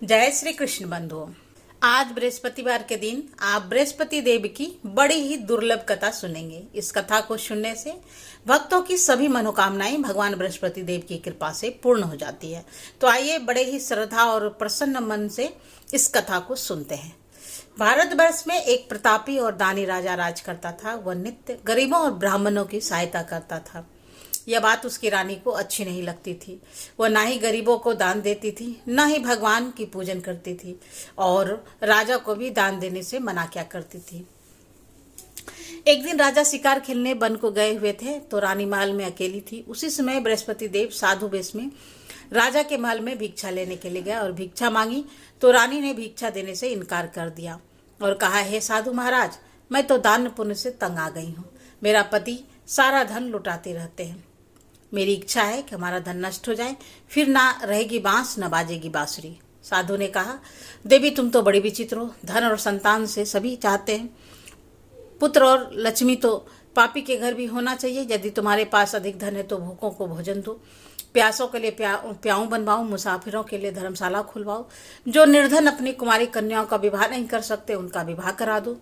जय श्री कृष्ण बंधुओं। आज बृहस्पतिवार के दिन आप बृहस्पति देव की बड़ी ही दुर्लभ कथा सुनेंगे। इस कथा को सुनने से भक्तों की सभी मनोकामनाएं भगवान बृहस्पति देव की कृपा से पूर्ण हो जाती है। तो आइए बड़े ही श्रद्धा और प्रसन्न मन से इस कथा को सुनते हैं। भारतवर्ष में एक प्रतापी और दानी राजा राज करता था। वह नित्य गरीबों और ब्राह्मणों की सहायता करता था। यह बात उसकी रानी को अच्छी नहीं लगती थी। वह ना ही गरीबों को दान देती थी, ना ही भगवान की पूजन करती थी और राजा को भी दान देने से मना क्या करती थी। एक दिन राजा शिकार खेलने वन को गए हुए थे तो रानी महल में अकेली थी। उसी समय बृहस्पति देव साधु वेश में राजा के महल में भिक्षा लेने के लिए गया और भिक्षा मांगी तो रानी ने भिक्षा देने से इनकार कर दिया और कहा, हे साधु महाराज, मैं तो दान पुण्य से तंग आ गई हूँ। मेरा पति सारा धन लुटाते रहते हैं। मेरी इच्छा है कि हमारा धन नष्ट हो जाए, फिर ना रहेगी बांस न बाजेगी बांसुरी। साधु ने कहा, देवी तुम तो बड़ी विचित्र हो। धन और संतान से सभी चाहते हैं। पुत्र और लक्ष्मी तो पापी के घर भी होना चाहिए। यदि तुम्हारे पास अधिक धन है तो भूखों को भोजन दो, प्यासों के लिए प्याऊ बनवाओ, मुसाफिरों के लिए धर्मशाला खुलवाओ। जो निर्धन अपनी कुमारी कन्याओं का विवाह नहीं कर सकते उनका विवाह करा दो।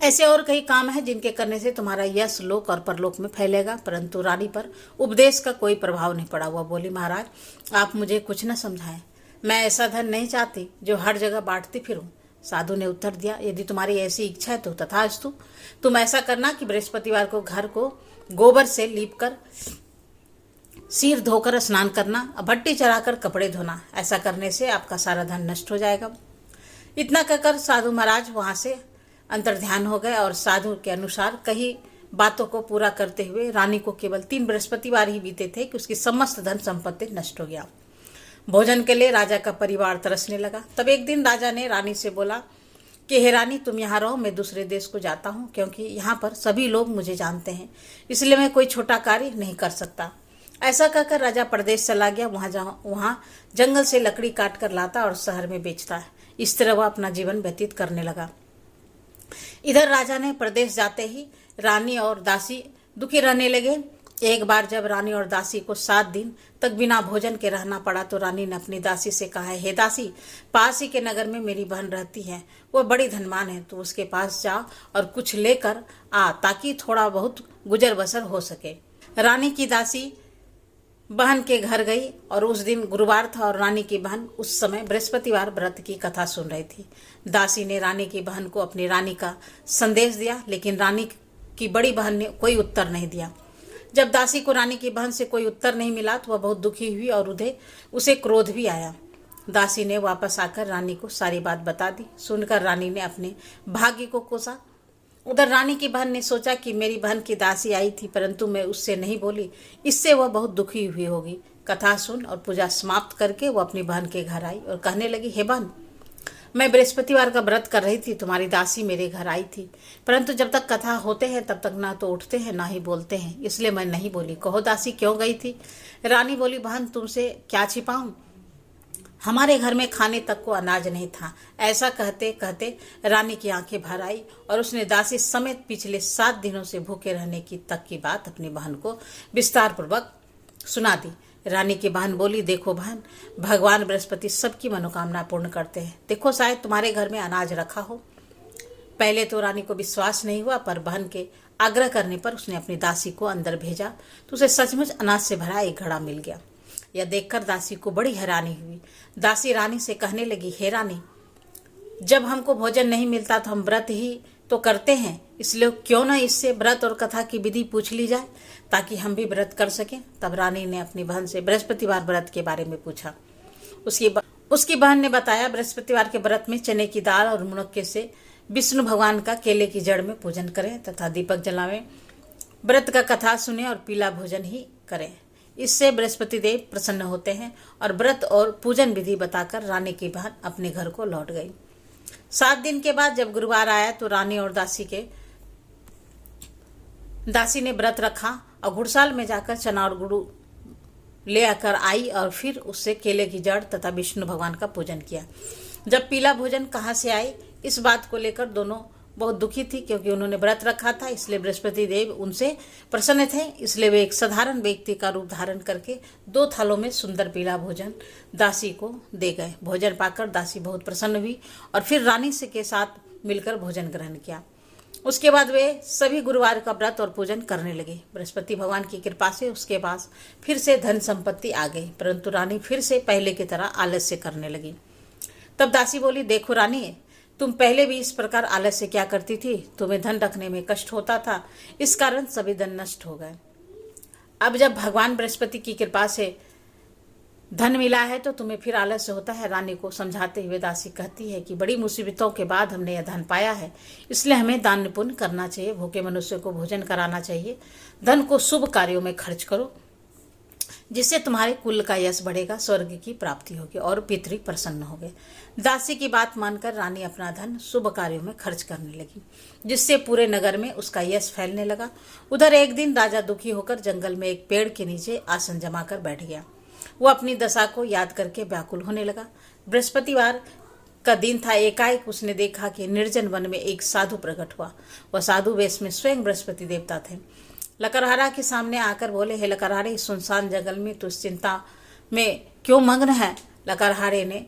ऐसे और कई काम हैं जिनके करने से तुम्हारा यश लोक और परलोक में फैलेगा। परंतु रानी पर उपदेश का कोई प्रभाव नहीं पड़ा। वह बोली, महाराज आप मुझे कुछ न समझाएं। मैं ऐसा धन नहीं चाहती जो हर जगह बांटती फिरूं। साधु ने उत्तर दिया, यदि तुम्हारी ऐसी इच्छा है तो तथास्तु। तुम ऐसा करना कि बृहस्पतिवार को घर को गोबर से लीप कर, सिर धोकर स्नान करना, भट्टी चढ़ाकर कपड़े धोना। ऐसा करने से आपका सारा धन नष्ट हो जाएगा। इतना कहकर साधु महाराज वहां से अंतर्ध्यान हो गए और साधु के अनुसार कई बातों को पूरा करते हुए रानी को केवल 3 बृहस्पतिवार ही बीते थे कि उसकी समस्त धन संपत्ति नष्ट हो गया। भोजन के लिए राजा का परिवार तरसने लगा। तब एक दिन राजा ने रानी से बोला कि हे रानी, तुम यहाँ रहो, मैं दूसरे देश को जाता हूँ, क्योंकि यहाँ पर सभी लोग मुझे जानते हैं, इसलिए मैं कोई छोटा कार्य नहीं कर सकता। ऐसा कहकर राजा प्रदेश चला गया। वहाँ जंगल से लकड़ी काट कर लाता और शहर में बेचता। इस तरह वह अपना जीवन व्यतीत करने लगा। इधर राजा ने प्रदेश जाते ही रानी और दासी दुखी रहने लगे। एक बार जब रानी और दासी को 7 दिन तक बिना भोजन के रहना पड़ा तो रानी ने अपनी दासी से कहा, हे दासी, पास ही के नगर में मेरी बहन रहती है, वह बड़ी धनवान है, तो उसके पास जा और कुछ लेकर आ ताकि थोड़ा बहुत गुजर बसर हो सके। रानी की दासी बहन के घर गई और उस दिन गुरुवार था और रानी की बहन उस समय बृहस्पतिवार व्रत की कथा सुन रही थी। दासी ने रानी की बहन को अपनी रानी का संदेश दिया, लेकिन रानी की बड़ी बहन ने कोई उत्तर नहीं दिया। जब दासी को रानी की बहन से कोई उत्तर नहीं मिला तो वह बहुत दुखी हुई और उसे क्रोध भी आया। दासी ने वापस आकर रानी को सारी बात बता दी। सुनकर रानी ने अपने भाग्य को कोसा। उधर रानी की बहन ने सोचा कि मेरी बहन की दासी आई थी परंतु मैं उससे नहीं बोली, इससे वह बहुत दुखी हुई होगी। कथा सुन और पूजा समाप्त करके वो अपनी बहन के घर आई और कहने लगी, हे बहन, मैं बृहस्पतिवार का व्रत कर रही थी, तुम्हारी दासी मेरे घर आई थी, परंतु जब तक कथा होते हैं तब तक ना तो उठते हैं ना ही बोलते हैं, इसलिए मैं नहीं बोली। कहो दासी क्यों गई थी? रानी बोली, बहन तुमसे क्या छिपाऊं, हमारे घर में खाने तक को अनाज नहीं था। ऐसा कहते कहते रानी की आंखें भर आई और उसने दासी समेत पिछले 7 दिनों से भूखे रहने की तक की बात अपनी बहन को विस्तार पूर्वक सुना दी। रानी की बहन बोली, देखो बहन, भगवान बृहस्पति सबकी मनोकामना पूर्ण करते हैं। देखो शायद तुम्हारे घर में अनाज रखा हो। पहले तो रानी को विश्वास नहीं हुआ, पर बहन के आग्रह करने पर उसने अपनी दासी को अंदर भेजा तो उसे सचमुच अनाज से भरा एक घड़ा मिल गया। यह देखकर दासी को बड़ी हैरानी हुई। दासी रानी से कहने लगी, हे रानी, जब हमको भोजन नहीं मिलता तो हम व्रत ही तो करते हैं, इसलिए क्यों न इससे व्रत और कथा की विधि पूछ ली जाए ताकि हम भी व्रत कर सकें। तब रानी ने अपनी बहन से बृहस्पतिवार व्रत के बारे में पूछा। उसकी बहन ने बताया, बृहस्पतिवार के व्रत में चने की दाल और मुनक्के से विष्णु भगवान का केले की जड़ में पूजन करें तथा दीपक जलावें, व्रत का कथा सुने और पीला भोजन ही करें। इससे बृहस्पति देव प्रसन्न होते हैं। और व्रत और पूजन विधि बताकर रानी की बहन अपने घर को लौट गई। 7 दिन के बाद जब गुरुवार आया तो रानी और दासी ने व्रत रखा और घुड़साल में जाकर चना और गुड़ ले आकर आई और फिर उससे केले की जड़ तथा विष्णु भगवान का पूजन किया। जब पीला भोजन कहाँ से आए, इस बात को लेकर दोनों बहुत दुखी थी, क्योंकि उन्होंने व्रत रखा था, इसलिए बृहस्पति देव उनसे प्रसन्न थे। इसलिए वे एक साधारण व्यक्ति का रूप धारण करके 2 थालों में सुंदर पीला भोजन दासी को दे गए। भोजन पाकर दासी बहुत प्रसन्न हुई और फिर रानी से के साथ मिलकर भोजन ग्रहण किया। उसके बाद वे सभी गुरुवार का व्रत और पूजन करने लगे। बृहस्पति भगवान की कृपा से उसके पास फिर से धन संपत्ति आ गई, परंतु रानी फिर से पहले की तरह आलस्य करने लगी। तब दासी बोली, देखो रानी, तुम पहले भी इस प्रकार आलस्य क्या करती थी, तुम्हें धन रखने में कष्ट होता था, इस कारण सभी धन नष्ट हो गए। अब जब भगवान बृहस्पति की कृपा से धन मिला है तो तुम्हें फिर आलस्य होता है। रानी को समझाते हुए दासी कहती है कि बड़ी मुसीबतों के बाद हमने यह धन पाया है, इसलिए हमें दान पुण्य करना चाहिए, भूखे मनुष्य को भोजन कराना चाहिए, धन को शुभ कार्यों में खर्च करो, जिससे तुम्हारे कुल का यश बढ़ेगा, स्वर्ग की प्राप्ति होगी और पितृ प्रसन्न होंगे। दासी की बात मानकर रानी अपना धन शुभ कार्यों में खर्च करने लगी, जिससे पूरे नगर में उसका यश फैलने लगा। उधर एक दिन राजा दुखी होकर जंगल में एक पेड़ के नीचे आसन जमाकर बैठ गया। वो अपनी दशा को याद करके व्याकुल होने लगा। बृहस्पतिवार का दिन था। एकाएक उसने देखा कि निर्जन वन में एक साधु प्रकट हुआ। वह साधु वेश में स्वयं बृहस्पति देवता थे। लकड़हारा के सामने आकर बोले, हे लकड़हारे, इस सुनसान जंगल में तू चिंता में क्यों मग्न है? लकड़हारे ने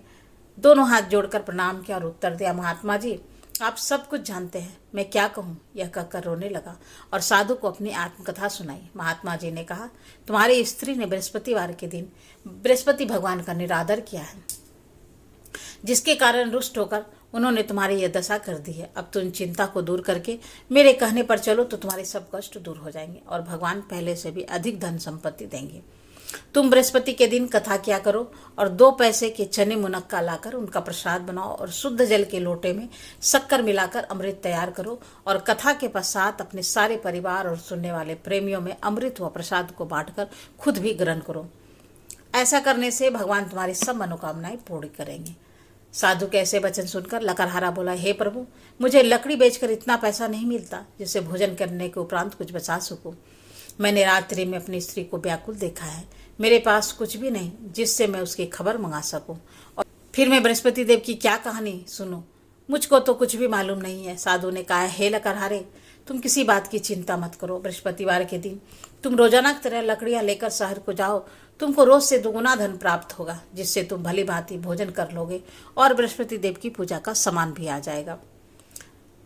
दोनों हाथ जोड़कर प्रणाम किया और उत्तर दिया, महात्मा जी, आप सब कुछ जानते हैं, मैं क्या कहूँ? यह कहकर रोने लगा और साधु को अपनी आत्मकथा सुनाई। महात्मा जी ने कहा, तुम्हारी स्त्री ने बृहस्पतिवार के दिन बृहस्पति भगवान का निरादर किया है, जिसके कारण रुष्ट होकर उन्होंने तुम्हारी यह दशा कर दी है। अब तुम चिंता को दूर करके मेरे कहने पर चलो तो तुम्हारे सब कष्ट दूर हो जाएंगे और भगवान पहले से भी अधिक धन संपत्ति देंगे। तुम बृहस्पति के दिन कथा किया करो और 2 पैसे के चने मुनक्का लाकर उनका प्रसाद बनाओ और शुद्ध जल के लोटे में शक्कर मिलाकर अमृत तैयार करो और कथा के पश्चात अपने सारे परिवार और सुनने वाले प्रेमियों में अमृत व प्रसाद को बांटकर खुद भी ग्रहण करो। ऐसा करने से भगवान तुम्हारी सब मनोकामनाएं पूर्ण करेंगे। साधु के ऐसे वचन सुनकर लकड़हारा बोला, हे प्रभु, मुझे लकड़ी बेचकर इतना पैसा नहीं मिलता जिससे भोजन करने के उपरांत कुछ बचा सकूं। मैंने रात्रि में अपनी स्त्री को व्याकुल देखा है, मेरे पास कुछ भी नहीं जिससे मैं उसकी खबर मंगा सकूं। और फिर मैं बृहस्पति देव की क्या कहानी सुनूं? मुझको तो कुछ भी मालूम नहीं है। साधु ने कहा, हे लकड़हारे, तुम किसी बात की चिंता मत करो। बृहस्पतिवार के दिन तुम रोजाना की तरह लकड़ियां लेकर शहर को जाओ, तुमको रोज से दुगुना धन प्राप्त होगा, जिससे तुम भली भांति भोजन कर लोगे और बृहस्पति देव की पूजा का सामान भी आ जाएगा।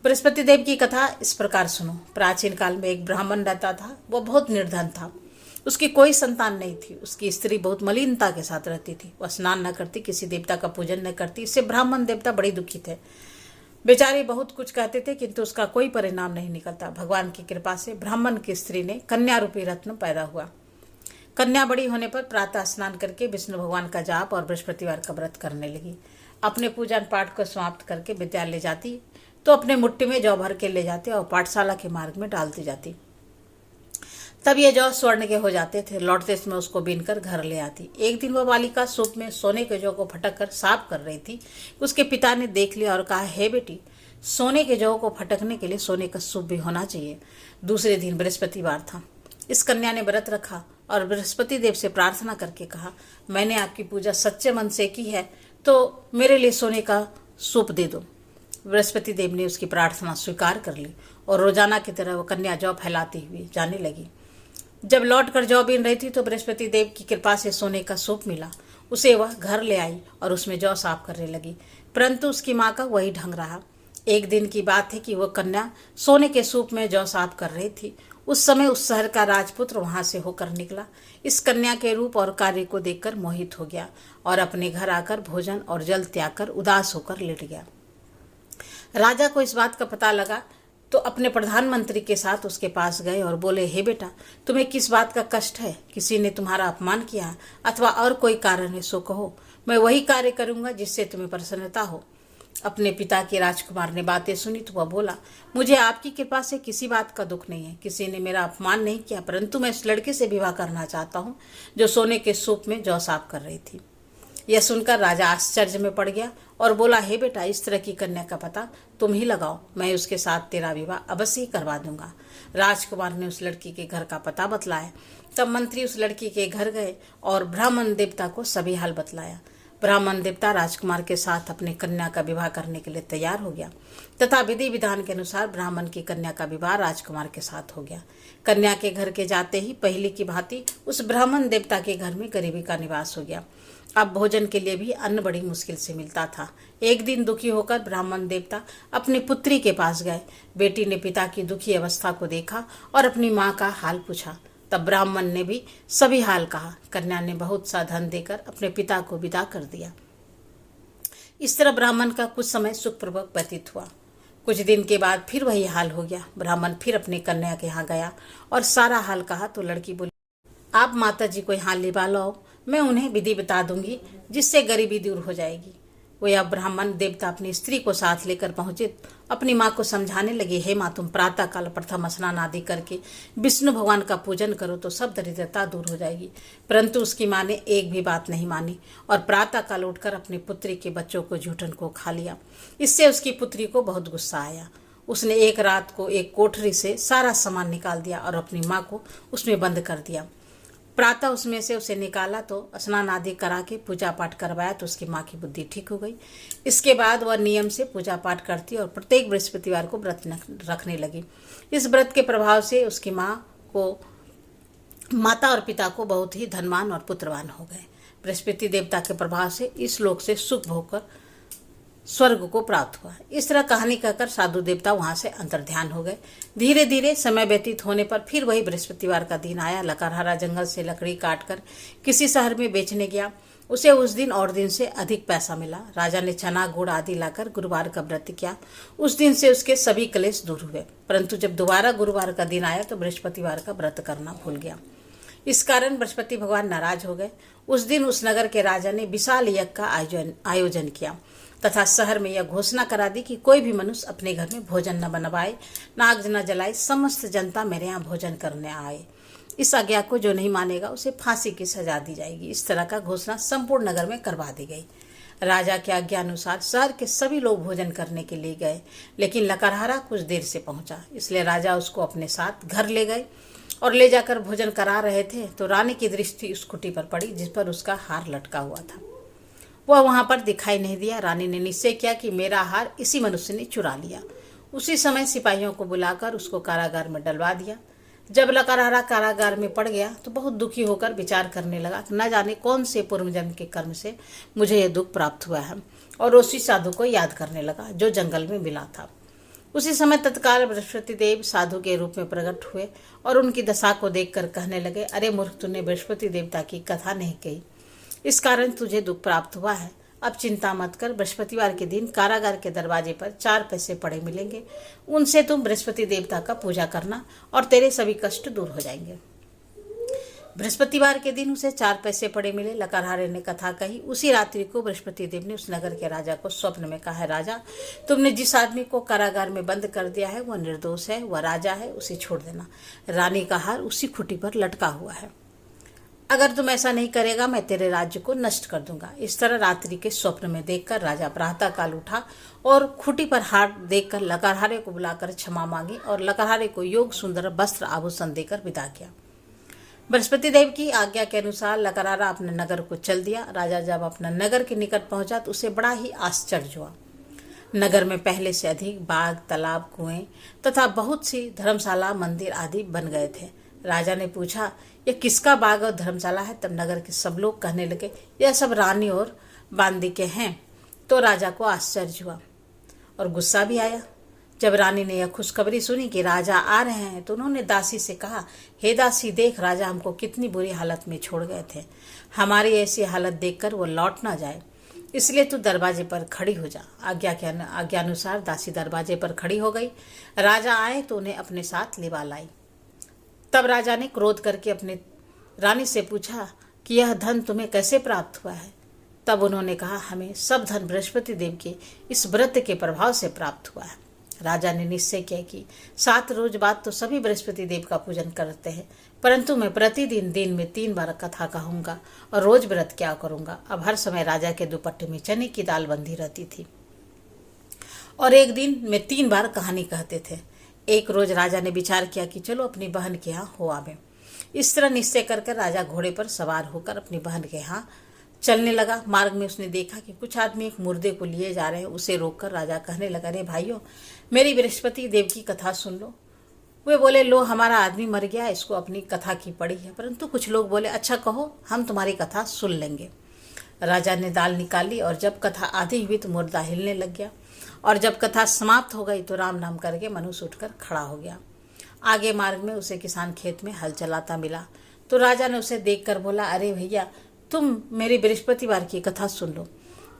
बृहस्पति देव की कथा इस प्रकार सुनो। प्राचीन काल में एक ब्राह्मण रहता था। वह बहुत निर्धन था, उसकी कोई संतान नहीं थी। उसकी स्त्री बहुत मलिनता के साथ रहती थी। वह स्नान न करती, किसी देवता का पूजन न करती। इससे ब्राह्मण देवता बड़े दुखी थे। बेचारे बहुत कुछ कहते थे, किंतु उसका कोई परिणाम नहीं निकलता। भगवान की कृपा से ब्राह्मण की स्त्री ने कन्या रूपी रत्न पैदा हुआ। कन्या बड़ी होने पर प्रातः स्नान करके विष्णु भगवान का जाप और बृहस्पतिवार का व्रत करने लगी। अपने पूजन पाठ को समाप्त करके विद्यालय जाती तो अपने मुट्ठी में जौ भर के ले जाते और पाठशाला के मार्ग में डालती जाती। तब ये जौ स्वर्ण के हो जाते थे। लौटते समय उसको बीनकर घर ले आती। एक दिन वह बालिका सूप में सोने के जौ को फटक कर साफ कर रही थी। उसके पिता ने देख लिया और कहा, हे बेटी, सोने के जौ को फटकने के लिए सोने का सूप भी होना चाहिए। दूसरे दिन बृहस्पतिवार था। इस कन्या ने व्रत रखा और बृहस्पति देव से प्रार्थना करके कहा, मैंने आपकी पूजा सच्चे मन से की है तो मेरे लिए सोने का सूप दे दो। बृहस्पति देव ने उसकी प्रार्थना स्वीकार कर ली और रोजाना की तरह वह कन्या जौ फैलाती हुई जाने लगी। जब लौट कर जौ बीन रही थी तो बृहस्पति देव की कृपा से सोने का सूप मिला। उसे वह घर ले आई और उसमें जौ साफ करने लगी, परंतु उसकी माँ का वही ढंग रहा। एक दिन की बात है कि वह कन्या सोने के सूप में जौ साफ कर रही थी। उस समय उस शहर का राजपुत्र वहां से होकर निकला। इस कन्या के रूप और कार्य को देखकर मोहित हो गया और अपने घर आकर भोजन और जल त्याग कर उदास होकर लेट गया। राजा को इस बात का पता लगा तो अपने प्रधानमंत्री के साथ उसके पास गए और बोले, हे बेटा, तुम्हें किस बात का कष्ट है? किसी ने तुम्हारा अपमान किया अथवा और कोई कारण है सो कहो, मैं वही कार्य करूंगा जिससे तुम्हें प्रसन्नता हो। अपने पिता के राजकुमार ने बातें सुनी तो वह बोला, मुझे आपकी कृपा से किसी बात का दुख नहीं है। किसी ने मेरा अपमान नहीं किया, परंतु मैं उस लड़के से विवाह करना चाहता हूँ जो सोने के सूप में जौ साफ कर रही थी। यह सुनकर राजा आश्चर्य में पड़ गया और बोला, हे बेटा, इस तरह की कन्या का पता तुम ही लगाओ, मैं उसके साथ तेरा विवाह अवश्य ही करवा दूंगा। राजकुमार ने उस लड़की के घर का पता बतलाया। तब मंत्री उस लड़की के घर गए और ब्राह्मण देवता को सभी हाल बतलाया। ब्राह्मण देवता राजकुमार के साथ अपनी कन्या का विवाह करने के लिए तैयार हो गया तथा विधि विधान के अनुसार ब्राह्मण की कन्या का विवाह राजकुमार के साथ हो गया। कन्या के घर के जाते ही पहले की भांति उस ब्राह्मण देवता के घर में गरीबी का निवास हो गया। अब भोजन के लिए भी अन्न बड़ी मुश्किल से मिलता था। एक दिन दुखी होकर ब्राह्मण देवता अपनी पुत्री के पास गए। बेटी ने पिता की दुखी अवस्था को देखा और अपनी माँ का हाल पूछा। तब ब्राह्मण ने भी सभी हाल कहा। कन्या ने बहुत सा धन देकर अपने पिता को विदा कर दिया। इस तरह ब्राह्मण का कुछ समय सुखपूर्वक व्यतीत हुआ। कुछ दिन के बाद फिर वही हाल हो गया। ब्राह्मण फिर अपनी कन्या के यहाँ गया और सारा हाल कहा तो लड़की बोली, आप माता जी को यहाँ लिवा लो, मैं उन्हें विधि बता दूंगी जिससे गरीबी दूर हो जाएगी। वह अब ब्राह्मण देवता अपनी स्त्री को साथ लेकर पहुंचे। अपनी माँ को समझाने लगे, हे माँ, तुम प्रातः काल प्रथम स्नान आदि करके विष्णु भगवान का पूजन करो तो सब दरिद्रता दूर हो जाएगी। परंतु उसकी माँ ने एक भी बात नहीं मानी और प्रातः काल उठकर अपनी पुत्री के बच्चों को झूठन को खा लिया। इससे उसकी पुत्री को बहुत गुस्सा आया। उसने एक रात को एक कोठरी से सारा सामान निकाल दिया और अपनी माँ को उसमें बंद कर दिया। प्रातः उसमें से उसे निकाला तो स्नान आदि करा के पूजा पाठ करवाया तो उसकी माँ की बुद्धि ठीक हो गई। इसके बाद वह नियम से पूजा पाठ करती और प्रत्येक बृहस्पतिवार को व्रत रखने लगी। इस व्रत के प्रभाव से उसकी माता और पिता को बहुत ही धनवान और पुत्रवान हो गए। बृहस्पति देवता के प्रभाव से इस लोक से सुख भोगकर स्वर्ग को प्राप्त हुआ। इस तरह कहानी कहकर साधु देवता वहां से अंतर्ध्यान हो गए। धीरे धीरे समय व्यतीत होने पर फिर वही बृहस्पतिवार का दिन आया। लकड़हारा जंगल से लकड़ी काटकर किसी शहर में बेचने गया। उसे उस दिन और दिन से अधिक पैसा मिला। राजा ने चना गुड़ आदि लाकर गुरुवार का व्रत किया। उस दिन से उसके सभी क्लेश दूर हुए। परंतु जब दोबारा गुरुवार का दिन आया तो बृहस्पतिवार का व्रत करना भूल गया। इस कारण बृहस्पति भगवान नाराज हो गए। उस दिन उस नगर के राजा ने विशाल यज्ञ का आयोजन किया तथा शहर में यह घोषणा करा दी कि कोई भी मनुष्य अपने घर में भोजन न बनवाए, नाग न जलाए, समस्त जनता मेरे यहाँ भोजन करने आए। इस आज्ञा को जो नहीं मानेगा उसे फांसी की सजा दी जाएगी। इस तरह का घोषणा संपूर्ण नगर में करवा दी गई। राजा के आज्ञा अनुसार शहर के सभी लोग भोजन करने के लिए गए, लेकिन लकड़हारा कुछ देर से पहुंचा। इसलिए राजा उसको अपने साथ घर ले गए और ले जाकर भोजन करा रहे थे तो रानी की दृष्टि उस कुटी पर पड़ी जिस पर उसका हार लटका हुआ था। वह वहां पर दिखाई नहीं दिया। रानी ने निश्चय किया कि मेरा हार इसी मनुष्य ने चुरा लिया। उसी समय सिपाहियों को बुलाकर उसको कारागार में डलवा दिया। जब लकड़हारा कारागार में पड़ गया तो बहुत दुखी होकर विचार करने लगा कि न जाने कौन से पूर्व जन्म के कर्म से मुझे यह दुख प्राप्त हुआ है, और उसी साधु को याद करने लगा जो जंगल में मिला था। उसी समय तत्काल बृहस्पति देव साधु के रूप में प्रकट हुए और उनकी दशा को देखकर कहने लगे, अरे मूर्ख, तूने बृहस्पति देवता की कथा नहीं कही, इस कारण तुझे दुख प्राप्त हुआ है। अब चिंता मत कर। बृहस्पतिवार के दिन कारागार के दरवाजे पर 4 पैसे पड़े मिलेंगे, उनसे तुम बृहस्पति देवता का पूजा करना और तेरे सभी कष्ट दूर हो जाएंगे। बृहस्पतिवार के दिन उसे 4 पैसे पड़े मिले। लकड़हारे ने कथा कही। उसी रात्रि को बृहस्पति देव ने उस नगर के राजा को स्वप्न में कहा, राजा, तुमने जिस आदमी को कारागार में बंद कर दिया है वह निर्दोष है, वह राजा है, उसे छोड़ देना। रानी का हार उसी खुटी पर लटका हुआ है। अगर तुम ऐसा नहीं करेगा मैं तेरे राज्य को नष्ट कर दूंगा। इस तरह रात्रि के स्वप्न में देखकर राजा प्रातः काल उठा और खुटी पर हार देखकर लकड़हारे को बुलाकर क्षमा मांगी और लकड़हारे को योग सुंदर वस्त्र आभूषण देकर विदा किया। बृहस्पति देव की आज्ञा के अनुसार लकड़हारा अपने नगर को चल दिया। राजा जब अपना नगर के निकट पहुंचा तो उसे बड़ा ही आश्चर्य हुआ। नगर में पहले से अधिक बाग, तालाब, कुएं तथा बहुत सी धर्मशाला, मंदिर आदि बन गए थे। राजा ने पूछा, यह किसका बाग और धर्मशाला है? तब नगर के सब लोग कहने लगे, यह सब रानी और बांदी के हैं। तो राजा को आश्चर्य हुआ और गुस्सा भी आया। जब रानी ने यह खुशखबरी सुनी कि राजा आ रहे हैं तो उन्होंने दासी से कहा, हे दासी, देख राजा हमको कितनी बुरी हालत में छोड़ गए थे। हमारी ऐसी हालत देखकर वो लौट ना जाए, इसलिए तू दरवाजे पर खड़ी हो जा। आज्ञा अनुसार दासी दरवाजे पर खड़ी हो गई। राजा आए तो उन्हें अपने साथ लिवा लाई। तब राजा ने क्रोध करके अपनी रानी से पूछा कि यह धन तुम्हें कैसे प्राप्त हुआ है? तब उन्होंने कहा, हमें सब धन बृहस्पति देव के इस व्रत के प्रभाव से प्राप्त हुआ है। राजा ने निश्चय किया कि 7 रोज बाद तो सभी बृहस्पति देव का पूजन करते हैं, परंतु मैं प्रतिदिन दिन में 3 बार कथा कहूंगा और रोज व्रत क्या करूंगा। अब हर समय राजा के दुपट्टे में चने की दाल बंधी रहती थी और एक दिन में 3 बार कहानी कहते थे। एक रोज राजा ने विचार किया कि चलो अपनी बहन के यहाँ हो आवे। इस तरह निश्चय कर राजा घोड़े पर सवार होकर अपनी बहन के यहाँ चलने लगा। मार्ग में उसने देखा कि कुछ आदमी एक मुर्दे को लिए जा रहे हैं। उसे रोककर राजा कहने लगा, अरे भाइयों, मेरी बृहस्पति देव की कथा सुन लो। वे बोले, लो, हमारा आदमी मर गया, इसको अपनी कथा की पड़ी है। परंतु कुछ लोग बोले, अच्छा कहो, हम तुम्हारी कथा सुन लेंगे। राजा ने दाल निकाली और जब कथा आधी हुई तो मुर्दा हिलने लग गया, और जब कथा समाप्त हो गई तो राम नाम करके मनुष्य उठकर खड़ा हो गया। आगे मार्ग में उसे किसान खेत में हल चलाता मिला तो राजा ने उसे देखकर बोला, अरे भैया, तुम मेरी बृहस्पतिवार की कथा सुन लो।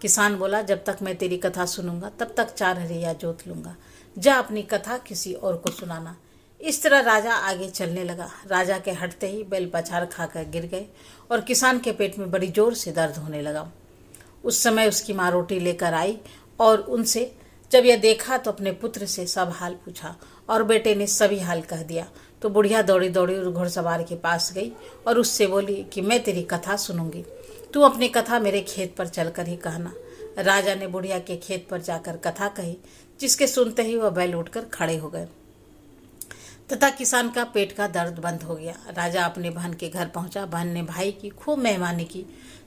किसान बोला, जब तक मैं तेरी कथा सुनूंगा तब तक 4 हरिया जोत लूंगा, जा अपनी कथा किसी और को सुनाना। इस तरह राजा आगे चलने लगा। राजा के हटते ही बैल पछाड़ खाकर गिर गए और किसान के पेट में बड़ी जोर से दर्द होने लगा। उस समय उसकी माँ रोटी लेकर आई और उनसे जब यह देखा तो अपने पुत्र से सब हाल पूछा और बेटे ने सभी हाल कह दिया। तो बुढ़िया दौड़ी दौड़ी उस घुड़सवार के पास गई और उससे बोली कि मैं तेरी कथा सुनूंगी, तू अपनी कथा मेरे खेत पर चलकर ही कहना। राजा ने बुढ़िया के खेत पर जाकर कथा कही, जिसके सुनते ही वह बैल उठकर खड़े हो गए तथा किसान का पेट का दर्द बंद हो गया। राजा अपने बहन के घर पहुंचा। बहन ने भाई की खूब मेहमानी की।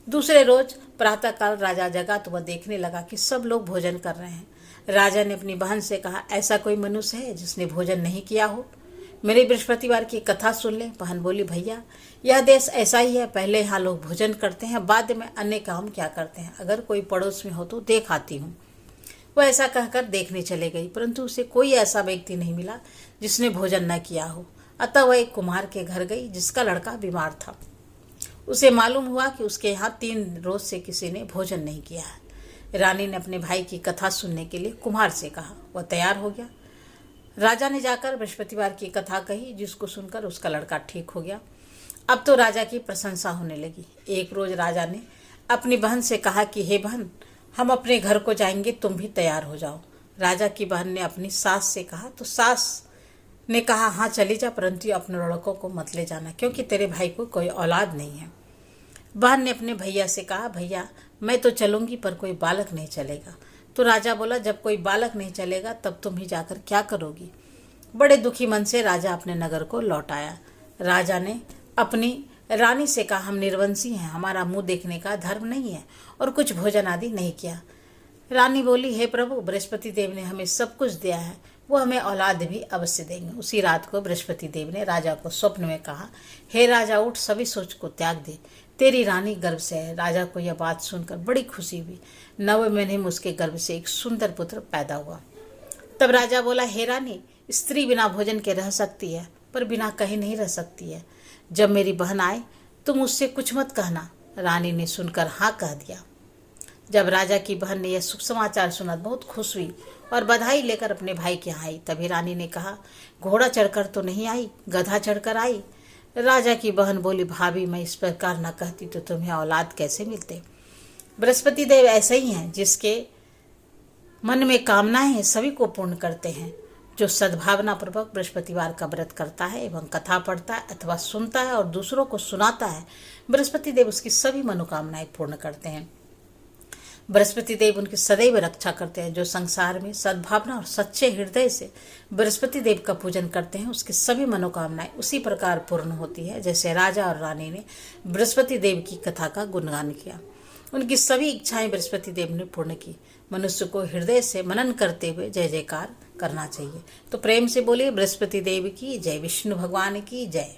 दूसरे रोज प्रातःकाल राजा जगा तो वह देखने लगा कि सब लोग भोजन कर रहे हैं। राजा ने अपनी बहन से कहा, ऐसा कोई मनुष्य है जिसने भोजन नहीं किया हो? मेरे बृहस्पतिवार की कथा सुन ले। बहन बोली, भैया, यह देश ऐसा ही है, पहले यहाँ लोग भोजन करते हैं, बाद में अन्य काम क्या करते हैं। अगर कोई पड़ोस में हो तो देख आती हूँ। वह ऐसा कहकर देखने चले गई, परंतु उसे कोई ऐसा व्यक्ति नहीं मिला जिसने भोजन न किया हो। अतः वह एक कुम्हार के घर गई जिसका लड़का बीमार था। उसे मालूम हुआ कि उसके यहाँ 3 रोज से किसी ने भोजन नहीं किया है। रानी ने अपने भाई की कथा सुनने के लिए कुम्हार से कहा। वह तैयार हो गया। राजा ने जाकर बृहस्पतिवार की कथा कही, जिसको सुनकर उसका लड़का ठीक हो गया। अब तो राजा की प्रशंसा होने लगी। एक रोज राजा ने अपनी बहन से कहा कि हे बहन, हम अपने घर को जाएंगे, तुम भी तैयार हो जाओ। राजा की बहन ने अपनी सास से कहा तो सास ने कहा, हाँ चली जा, परंतु अपने लड़कों को मत ले जाना, क्योंकि तेरे भाई को कोई औलाद नहीं है। बहन ने अपने भैया से कहा, भैया, मैं तो चलूंगी पर कोई बालक नहीं चलेगा। तो राजा बोला, जब कोई बालक नहीं चलेगा तब तुम ही जाकर क्या करोगी? बड़े दुखी मन से राजा अपने नगर को लौट आया। राजा ने अपनी रानी से कहा, हम निर्वंशी हैं, हमारा मुंह देखने का धर्म नहीं है और कुछ भोजन आदि नहीं किया। रानी बोली, हे प्रभु, बृहस्पति देव ने हमें सब कुछ दिया है, वो हमें औलाद भी अवश्य देंगे। उसी रात को बृहस्पति देव ने राजा को स्वप्न में कहा, हे राजा, उठ, सभी सोच को त्याग दे, तेरी रानी गर्भ से है। राजा को यह बात सुनकर बड़ी खुशी हुई। 9वें महीने में उसके गर्भ से एक सुंदर पुत्र पैदा हुआ। तब राजा बोला, हे रानी, स्त्री बिना भोजन के रह सकती है पर बिना कहे नहीं रह सकती है। जब मेरी बहन आए तुम उससे कुछ मत कहना। रानी ने सुनकर हाँ कह दिया। जब राजा की बहन ने यह शुभ समाचार सुना बहुत खुश हुई और बधाई लेकर अपने भाई के यहाँ आई। तभी रानी ने कहा, घोड़ा चढ़कर तो नहीं आई, गधा चढ़कर आई। राजा की बहन बोली, भाभी, मैं इस प्रकार न कहती तो तुम्हें औलाद कैसे मिलते? बृहस्पति देव ऐसे ही हैं, जिसके मन में कामनाएं हैं सभी को पूर्ण करते हैं। जो सद्भावना पूर्वक बृहस्पतिवार का व्रत करता है एवं कथा पढ़ता है अथवा सुनता है और दूसरों को सुनाता है, बृहस्पति देव उसकी सभी मनोकामनाएं पूर्ण करते हैं। बृहस्पति देव उनकी सदैव रक्षा करते हैं। जो संसार में सद्भावना और सच्चे हृदय से बृहस्पति देव का पूजन करते हैं, उसकी सभी मनोकामनाएं उसी प्रकार पूर्ण होती है जैसे राजा और रानी ने बृहस्पति देव की कथा का गुणगान किया। उनकी सभी इच्छाएं बृहस्पति देव ने पूर्ण की। मनुष्य को हृदय से मनन करते हुए जय जयकार करना चाहिए। तो प्रेम से बोलिए, बृहस्पति देव की जय, विष्णु भगवान की जय।